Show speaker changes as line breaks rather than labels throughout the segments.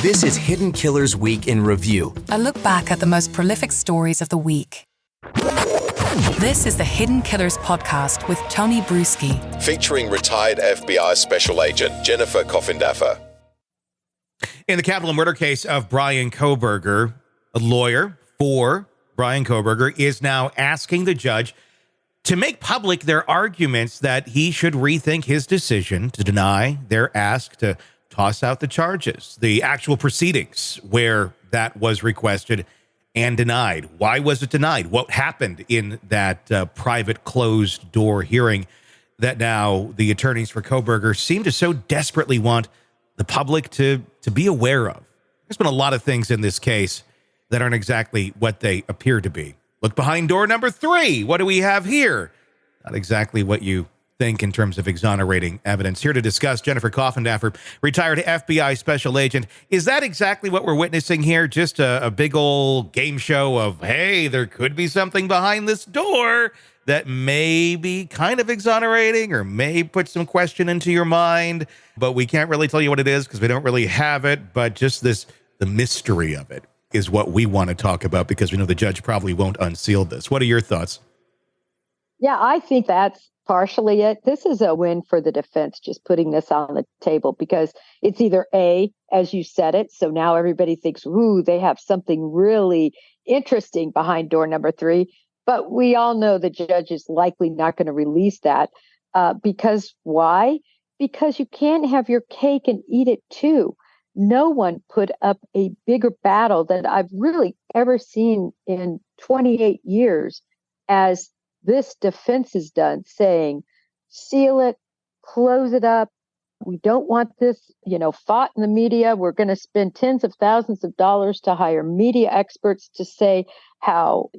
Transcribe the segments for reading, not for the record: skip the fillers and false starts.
This is Hidden Killers Week in Review.
A look back at the most prolific stories of the week. This is the Hidden Killers podcast with Tony Brueski.
Featuring retired FBI Special Agent Jennifer Coffindaffer.
In the capital murder case of Brian Kohberger, a lawyer for Brian Kohberger is now asking the judge to make public their arguments that he should rethink his decision to deny their ask to toss out the charges, the actual proceedings where that was requested and denied. Why was it denied? What happened in that private closed door hearing that now the attorneys for Kohberger seem to so desperately want the public to be aware of? There's been a lot of things in this case that aren't exactly what they appear to be. Look behind door number 3. What do we have here? Not exactly what you think in terms of exonerating evidence. Here to discuss, Jennifer Coffindaffer, retired FBI Special Agent. Is that exactly what we're witnessing here? Just a big old game show of, hey, there could be something behind this door that may be kind of exonerating or may put some question into your mind, but we can't really tell you what it is because we don't really have it. But just the mystery of it is what we want to talk about because we know the judge probably won't unseal this. What are your thoughts?
Yeah, I think that's partially it. This is a win for the defense, just putting this on the table, because it's either A, as you said it, so now everybody thinks, ooh, they have something really interesting behind door number 3. But we all know the judge is likely not going to release that. Because why? Because you can't have your cake and eat it too. No one put up a bigger battle that I've really ever seen in 28 years as this defense has done, saying, seal it, close it up. We don't want this, fought in the media. We're going to spend tens of thousands of dollars to hire media experts to say how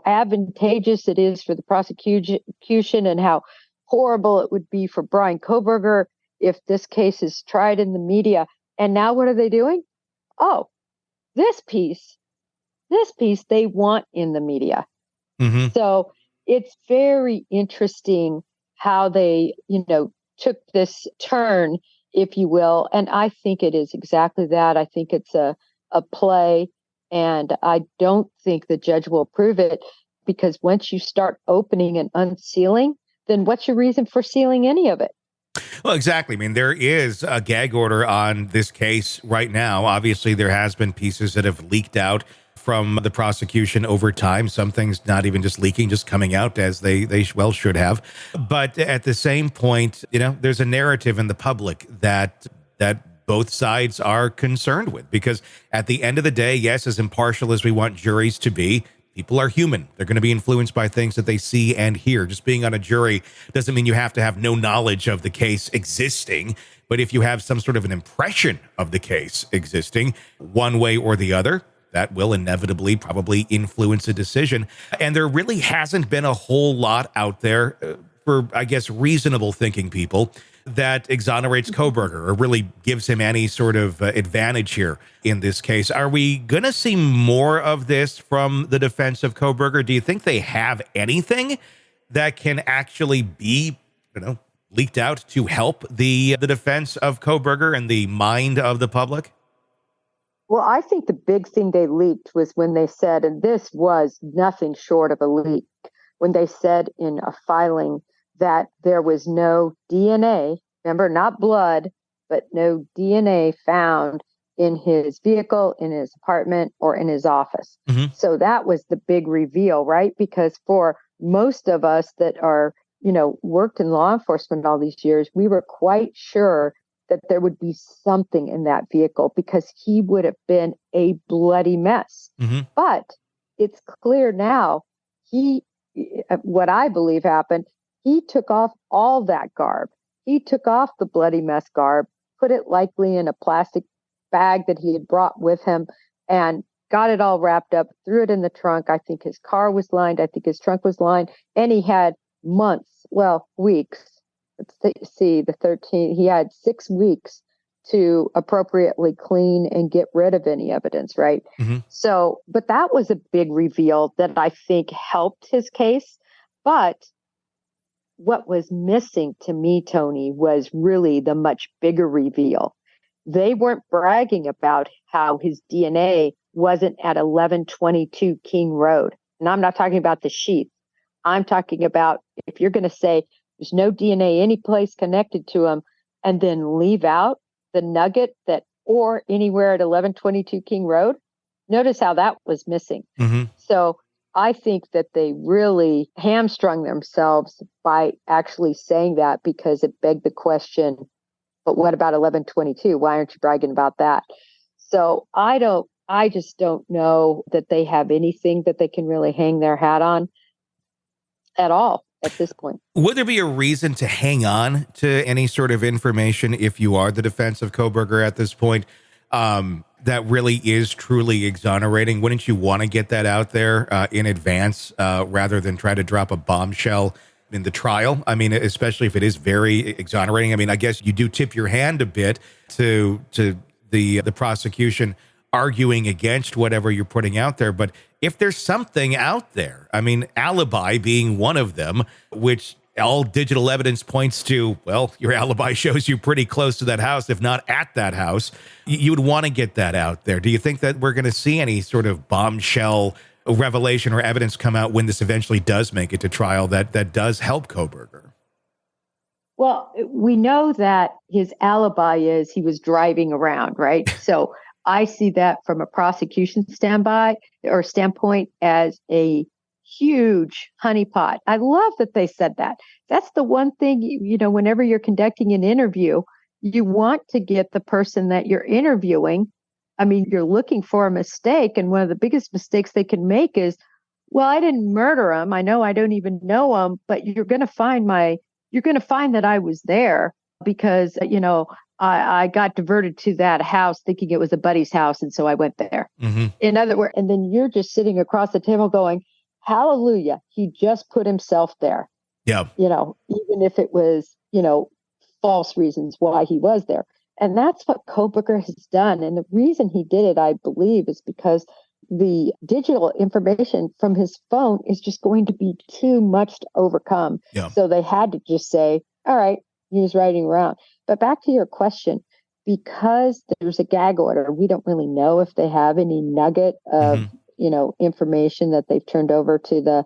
advantageous it is for the prosecution and how horrible it would be for Brian Kohberger if this case is tried in the media. And now what are they doing? Oh, this piece they want in the media. Mm-hmm. So it's very interesting how they, took this turn, if you will. And I think it is exactly that. I think it's a play, and I don't think the judge will approve it, because once you start opening and unsealing, then what's your reason for sealing any of it?
Well, exactly. I mean, there is a gag order on this case right now. Obviously, there has been pieces that have leaked out from the prosecution over time. Some things not even just leaking, just coming out as they well should have. But at the same point, there's a narrative in the public that both sides are concerned with, because at the end of the day, yes, as impartial as we want juries to be, people are human. They're going to be influenced by things that they see and hear. Just being on a jury doesn't mean you have to have no knowledge of the case existing. But if you have some sort of an impression of the case existing one way or the other, that will inevitably probably influence a decision. And there really hasn't been a whole lot out there for, I guess, reasonable thinking people that exonerates Kohberger or really gives him any sort of advantage here in this case. Are we going to see more of this from the defense of Kohberger? Do you think they have anything that can actually be, leaked out to help the defense of Kohberger and the mind of the public?
Well, I think the big thing they leaked was when they said, and this was nothing short of a leak, when they said in a filing that there was no DNA, remember, not blood, but no DNA found in his vehicle, in his apartment, or in his office. Mm-hmm. So that was the big reveal, right? Because for most of us that are, worked in law enforcement all these years, we were quite sure that there would be something in that vehicle, because he would have been a bloody mess. Mm-hmm. But it's clear now, what I believe happened, he took off all that garb. He took off the bloody mess garb, put it likely in a plastic bag that he had brought with him, and got it all wrapped up, threw it in the trunk. I think his car was lined. I think his trunk was lined. And he had weeks. Let's see, the 13th, he had 6 weeks to appropriately clean and get rid of any evidence, right? Mm-hmm. So, but that was a big reveal that I think helped his case. But what was missing to me, Tony, was really the much bigger reveal. They weren't bragging about how his DNA wasn't at 1122 King Road. And I'm not talking about the sheath. I'm talking about if you're going to say there's no DNA any place connected to him and then leave out the nugget that or anywhere at 1122 King Road, notice how that was missing. So I think that they really hamstrung themselves by actually saying that, because it begged the question, but what about 1122? Why aren't you bragging about that? So I just don't know that they have anything that they can really hang their hat on at all at this point.
Would there be a reason to hang on to any sort of information if you are the defense of Kohberger at this point, that really is truly exonerating? Wouldn't you want to get that out there in advance rather than try to drop a bombshell in the trial? I mean, especially if it is very exonerating. I mean, I guess you do tip your hand a bit to the prosecution arguing against whatever you're putting out there. But if there's something out there, I mean, alibi being one of them, which all digital evidence points to, well, your alibi shows you pretty close to that house, if not at that house, you would want to get that out there. Do you think that we're going to see any sort of bombshell revelation or evidence come out when this eventually does make it to trial that does help Kohberger?
Well, we know that his alibi is he was driving around, right? So I see that from a prosecution standpoint as a huge honeypot. I love that they said that. That's the one thing, whenever you're conducting an interview, you want to get the person that you're interviewing. I mean, you're looking for a mistake. And one of the biggest mistakes they can make is, well, I didn't murder him. I know I don't even know him, but you're going to find that I was there because, I got diverted to that house thinking it was a buddy's house. And so I went there. In other words, and then you're just sitting across the table going, hallelujah, he just put himself there.
Yeah.
Even if it was, false reasons why he was there. And that's what Kohberger has done. And the reason he did it, I believe, is because the digital information from his phone is just going to be too much to overcome.
Yeah.
So they had to just say, all right, he was riding around. But back to your question, because there's a gag order, we don't really know if they have any nugget of, information that they've turned over to the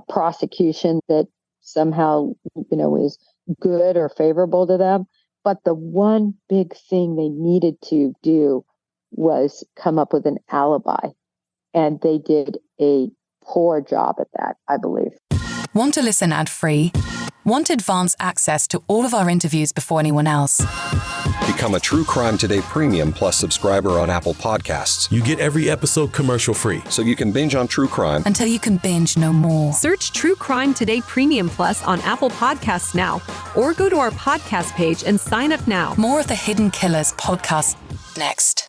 prosecution that somehow, is good or favorable to them. But the one big thing they needed to do was come up with an alibi. And they did a poor job at that, I believe.
Want to listen ad-free? Want advanced access to all of our interviews before anyone else?
Become a True Crime Today Premium Plus subscriber on Apple Podcasts.
You get every episode commercial-free.
So you can binge on true crime
until you can binge no more.
Search True Crime Today Premium Plus on Apple Podcasts now, or go to our podcast page and sign up now.
More of the Hidden Killers podcast next.